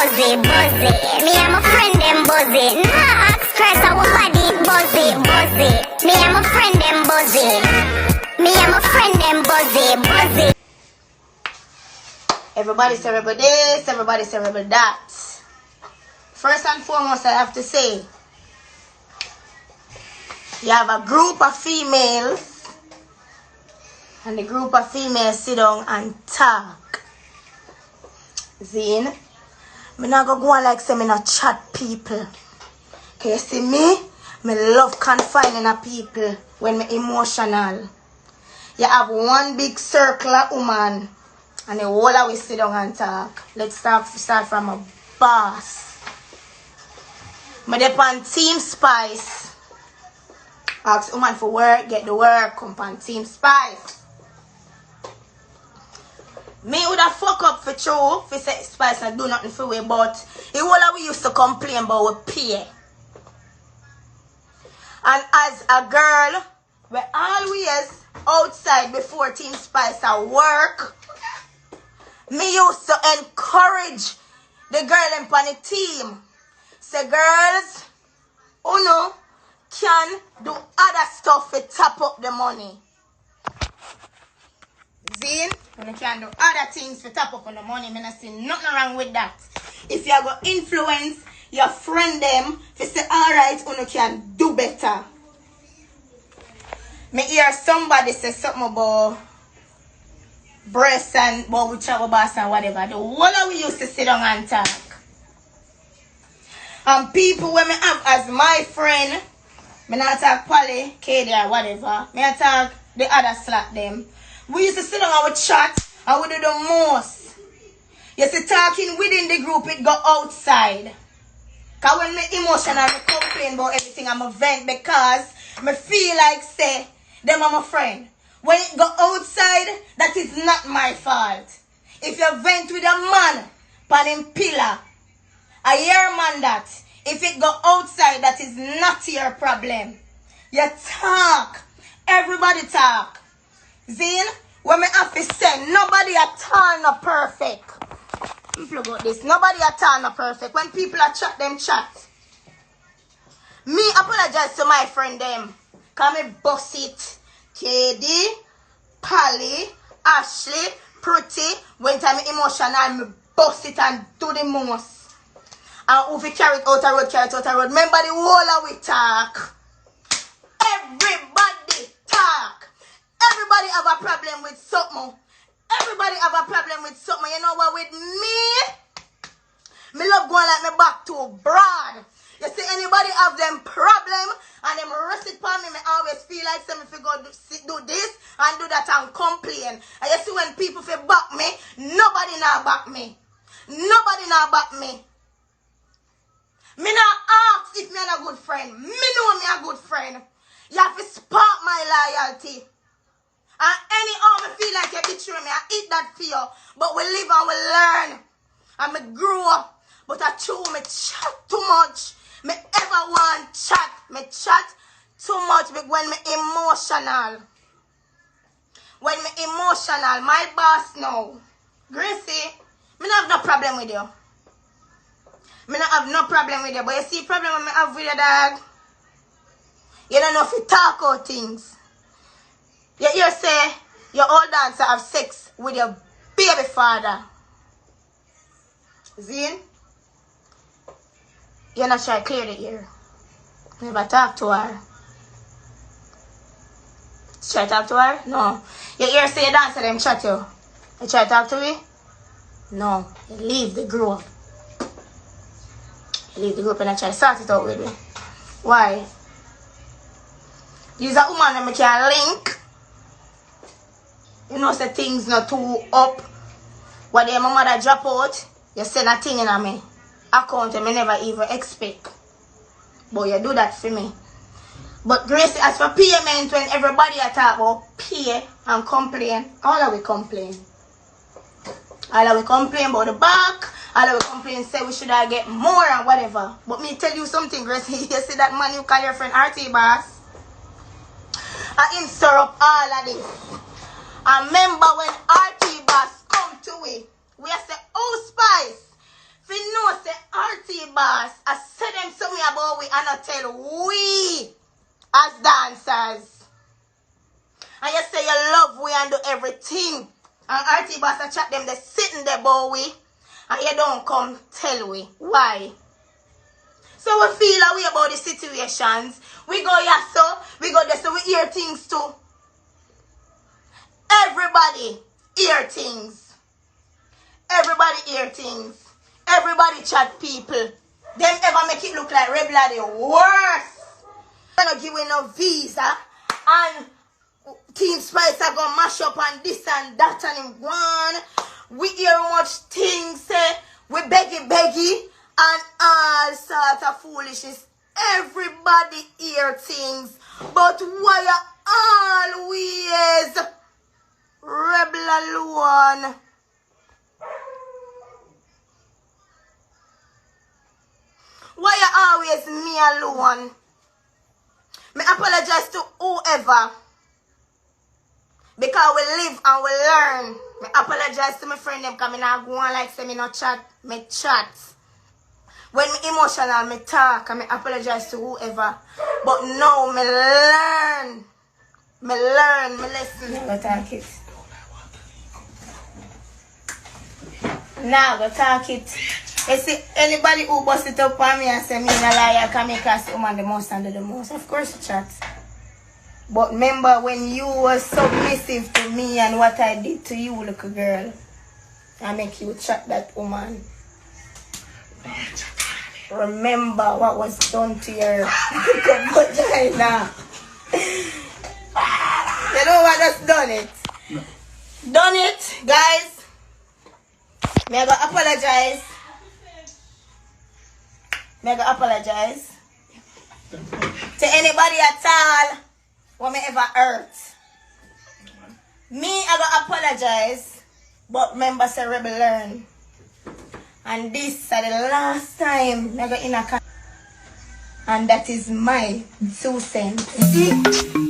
buzzy, buzzy. Me and my friend them buzzy. Nah, ask stress our body buzzy, buzzy. Me and my friend them buzzy. Me and my friend them buzzy, buzzy. Everybody say everybody this, everybody say everybody that. First and foremost, I have to say, you have a group of females, and the group of females sit down and talk. Zine, me not go on like say me not chat people. Can you see me? Me love confining a people when me emotional. You have one big circle of woman, and the whole of we sit down and talk. Let's start from a boss. Me dey on Team Spice. Ask woman for work, get the work, come on Team Spice. Me woulda fuck up for true, for say Spice and do nothing for we, but the whole of we used to complain about we pay. And as a girl, we always outside before Team Spice at work, me used to encourage the girl in the team. Say, girls, uno can do other stuff to top up the money. Zine, uno can do other things to top up on the money. I see nothing wrong with that. If you are going to influence your friend them, to say, alright, uno can do better. Me hear somebody say something about breasts and about whichever boss and whatever. The whole of we used to sit down and talk. And people when me have as my friend, me not talk Polly, Katie or whatever. Me not talk the other slap them. We used to sit down and we chat and we do the most. You see, talking within the group, it go outside. Because when me emotional, I complain about everything, I'm a vent because me feel like say, them are my friend. When it go outside, that is not my fault. If you vent with a man, pan him pillar, I hear man that. If it go outside, that is not your problem. You talk. Everybody talk. Zine, when me have to say, nobody at all not perfect. Plug out this. Nobody at all not perfect. When people are chat, them chat. Me apologize to my friend them. Cause me boss it. KD, Polly, Ashley, Pretty. When time emotional, me boss it and do the most. And if we carry it out the road, carry it out the road. Remember the whole of we talk. Everybody talk. Everybody have a problem with something. Everybody have a problem with something. You know what with me? Me love going like me back to broad. You see anybody have them problem and them rest it upon me, me always feel like some if you go do this and do that and complain. And you see when people feel back me, nobody now back me. Nobody now back me. Me not ask if me a good friend. Me know me a good friend. You have to spark my loyalty. And anyhow me feel like you betray me, I eat that for you. But we live and we learn. And me grew up. But I chew me chat too much. Me ever want chat. Me chat too much when me emotional. When me emotional, my boss know. Gracie, me not have no problem with you. Me not have no problem with you. But you see problem when me have with your dog. You don't know if you talk out things. You hear say your old dancer have sex with your baby father. Zine? You're not sure clear the ear. Never talk to her. Try to talk to her? No. You hear say your dancer them chat you. You try to talk to me? No. You leave the group. You leave the group and I try to sort it out with me. Why? You's a woman that me can link. You know say things not too up. What your mother drop out, you send a thing in a me account and me never even expect. But you do that for me. But Gracie, as for payment, when everybody talk about pay and complain, all of we complain. All of we complain about the back. All of we complain say we should have get more and whatever. But me tell you something, Gracie. You see that man you call your friend RT boss? I him stir up all of this. I remember when RT boss come to it, we say, oh Spice, if you know boss. I said them something about we and I tell we as dancers. And you say you love we and do everything. And RT boss I chat them, they sitting there about we. And you don't come tell we. Why? So we feel a way about the situations. We go here so, we go there so we hear things too. Everybody hear things. Everybody hear things. Everybody chat people. Them ever make it look like rebel are the worst. They're not giving no visa. And Team Spice are gonna mash up on this and that and in one. We hear much things say. We beggy and all sorts of foolishness. Everybody hear things. But why are always rebel alone? Why are always me alone? Me apologize to whoever. Because we live and we learn. Me apologize to my friend them because I not go on like say me no chat. Me chat. When me emotional, me talk and me apologize to whoever. But now me learn. Me listen. Go talk it. Now go talk it. You see, anybody who bust it up on me and say me a liar can make us woman the most and do the most. Of course you chat. But remember when you were submissive to me and what I did to you, little girl, I make you chat that woman. Remember what was done to your vagina. You know what that's done it? No. Done it, guys. Me I go apologize. Me I go apologize to anybody at all who me ever hurt. Me I go apologize, but remember say rebel learn. And this is the last time I go in a car. And that is my 2 cents. See?